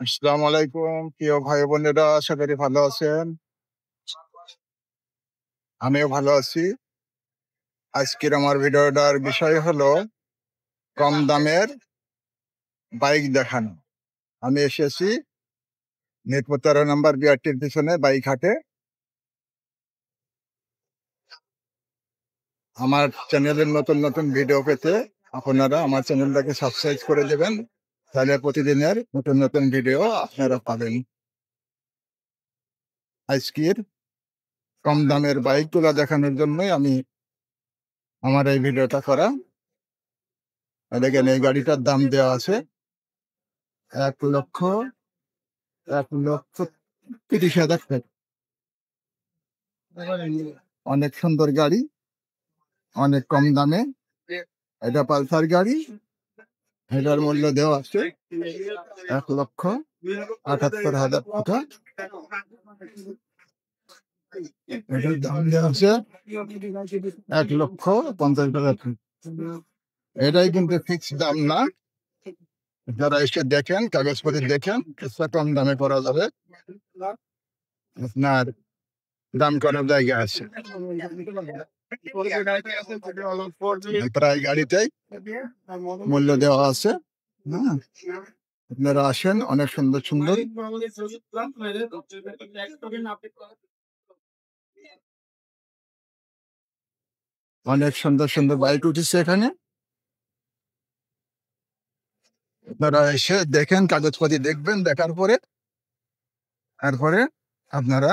আসসালামু আলাইকুম প্রিয় ভাই বোনেরা, আশা করি ভালো আছেন। আমিও ভালো আছি। আজকের আমার ভিডিওটার বিষয় হলো কম দামের বাইক দেখানো। আমি এসেছি মিরপুর 13 নম্বর বিআরটির পিছনে বাইক হাটে। আমার চ্যানেলের নতুন নতুন ভিডিও পেতে আপনারা আমার চ্যানেলটাকে সাবস্ক্রাইব করে দেবেন, তাহলে প্রতিদিনের নতুন নতুন ভিডিও আপনারা পাবেন। আজকের কম দামের বাইকগুলো দেখানোর জন্যই আমি আমার এই ভিডিওটা করা। দেখেন, এই গাড়িটার দাম দেওয়া আছে 1,30,000 টাকা। অনেক সুন্দর গাড়ি, অনেক কম দামে। এটা পালসার গাড়ি। এটার মূল্য দেওয়া আছে 1,78,000 টাকা। এটার দাম দেওয়া আছে 1,50,000 টাকা। এটাই কিন্তু ফিক্স দাম না। যারা এসে দেখেন, কাগজপত্র দেখেন, কিছুটা কম দামে করা যাবে। আপনার দাম করার জায়গা আছে প্রায় গাড়িতেই মূল্য দেওয়া আছে। হ্যাঁ, আপনারা আসেন, অনেক সুন্দর সুন্দর অনেক সুন্দর সুন্দর বাইক উঠেছে এখানে। আপনারা এসে দেখেন, কাগজপাতি দেখবেন, দেখার পরে তারপরে আপনারা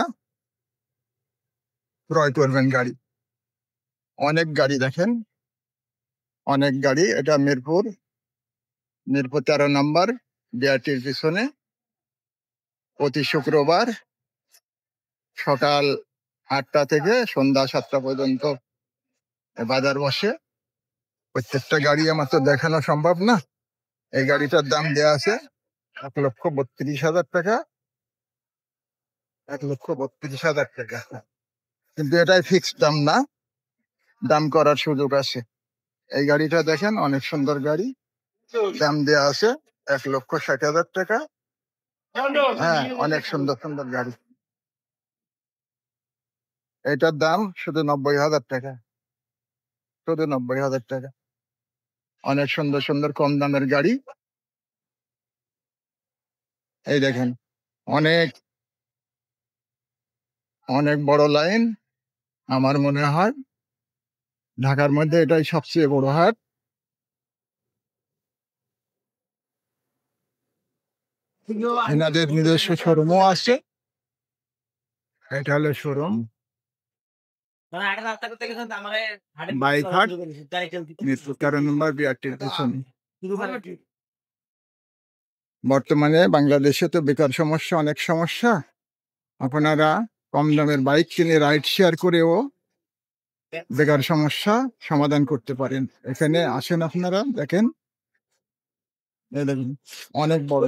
ক্রয় করবেন গাড়ি। অনেক গাড়ি দেখেন, অনেক গাড়ি। এটা মিরপুর 13 নম্বর বিআরটির পিছনে প্রতি শুক্রবার সকাল 8টা থেকে সন্ধ্যা 7টা পর্যন্ত বাজার বসে। প্রত্যেকটা গাড়ি আমার তো দেখানো সম্ভব না। এই গাড়িটার দাম দেওয়া আছে 1,32,000 টাকা। 1,32,000 টাকা, কিন্তু এটাই ফিক্সড দাম না, দাম করার সুযোগ আছে। এই গাড়িটা দেখেন, অনেক সুন্দর গাড়ি। দাম দেওয়া আছে 1,60,000 টাকা। হ্যাঁ, অনেক সুন্দর সুন্দর গাড়ি। এটার দাম শুধু 90,000 টাকা, শুধু 90,000 টাকা। অনেক সুন্দর সুন্দর কম দামের গাড়ি। এই দেখেন, অনেক অনেক বড় লাইন। আমার মনে হয় ঢাকার মধ্যে এটাই সবচেয়ে বড় হাট। এনাদের নিজস্ব শোরুমও আছে। এটা হলো শোরুম, বাইক হাট, মিরপুর 13 নম্বর বিআরটির পিছনে। বর্তমানে বাংলাদেশে তো বেকার সমস্যা, অনেক সমস্যা। আপনারা কম দামের বাইক কিনে রাইড শেয়ার করেও বেকার সমস্যা সমাধান করতে পারেন। এখানে আসেন, আপনারা দেখেন। এই দেখুন, অনেক বড়,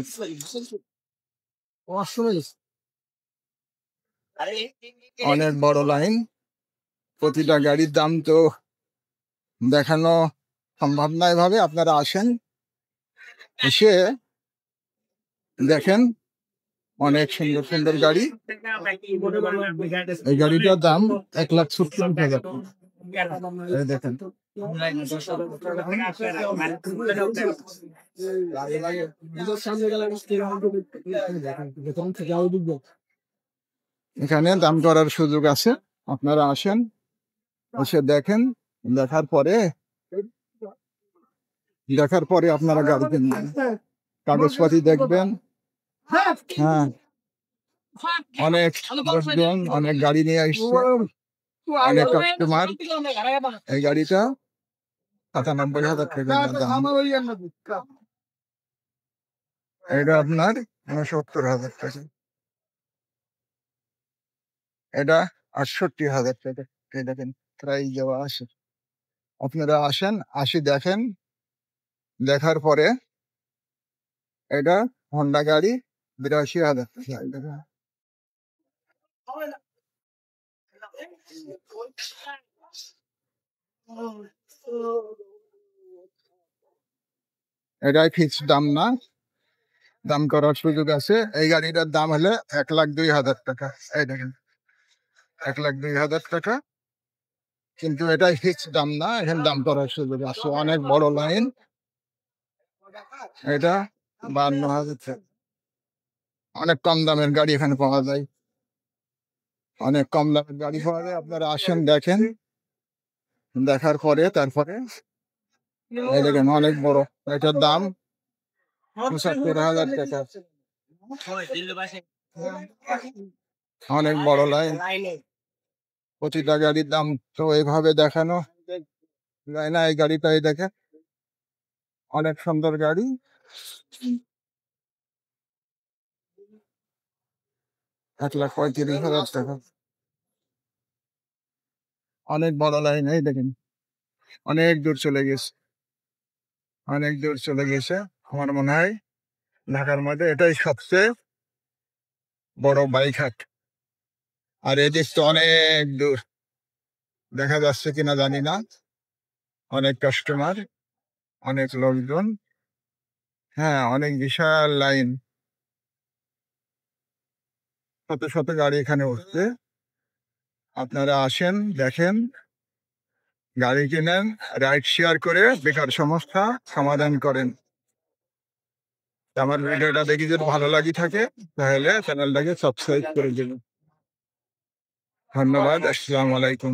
অনেক বড় লাইন। প্রতিটা গাড়ির দাম তো দেখানো সম্ভব না এভাবে। আপনারা আসেন, এসে দেখেন, অনেক সুন্দর সুন্দর গাড়ি। এই গাড়িটার দাম 1,70,000 টাকা। এই দেখেন, এখানে দাম করার সুযোগ আছে। আপনারা আসেন, এসে দেখেন, দেখার পরে আপনারা গাড়ি কিনবেন, কাগজপাতি দেখবেন। হ্যাঁ, অনেক লোকজন, অনেক গাড়ি নিয়ে আসছে, অনেক কাস্টমার। এই গাড়িটা 97,000 টাকা দাম। এটা আপনার 69,000 টাকা। এটা 68,000 টাকা। এই দেখেন, প্রাইস দেওয়া আছে। আপনারা আসেন, দেখেন, দেখার পরে এটা হন্ডা গাড়ি 82,000 টাকা। এটাই ফিক্সড দাম না, দাম করার সুযোগ আছে। এই গাড়িটার দাম হলে 1,02,000 টাকা। এই দেখেন, 1,02,000 টাকা। কিন্তু এটাই ফিক্স দাম না, এখানে দাম করার সুযোগ আছে। অনেক বড় লাইন। এটা 52,000 টাকা। অনেক কম দামের গাড়ি এখানে পাওয়া যায়। অনেক কম দামের গাড়ি পাওয়া যায়। আপনারা আসেন, দেখেন, দেখার পরে তারপরে এই দেখেন অনেক বড়। এটার দাম 75,000 টাকা। অনেক বড় লাইন। প্রতিটা গাড়ির দাম তো এইভাবে দেখানো যায় না। এই গাড়িটাই দেখেন, অনেক সুন্দর গাড়ি। 1,35,000 টাকা। অনেক বড় লাইন। এই দেখেন, অনেক দূর চলে গেছে, অনেক দূর চলে গেছে। আমার মনে হয় ঢাকার মধ্যে এটাই সবচেয়ে বড় বাইক হাট। আর এদিক তো অনেক দূর, দেখা যাচ্ছে কিনা জানি না। অনেক কাস্টমার, অনেক লোকজন। হ্যাঁ, অনেক বিশাল লাইন। শত শত গাড়ি এখানে উঠছে। আপনারা আসেন, দেখেন, গাড়ি কিনেন, রাইড শেয়ার করে বেকার সমস্যা সমাধান করেন। আমার ভিডিওটা দেখি যদি ভালো লাগি থাকে তাহলে চ্যানেলটাকে সাবস্ক্রাইব করে দিন। ধন্যবাদ। আসসালামু আলাইকুম।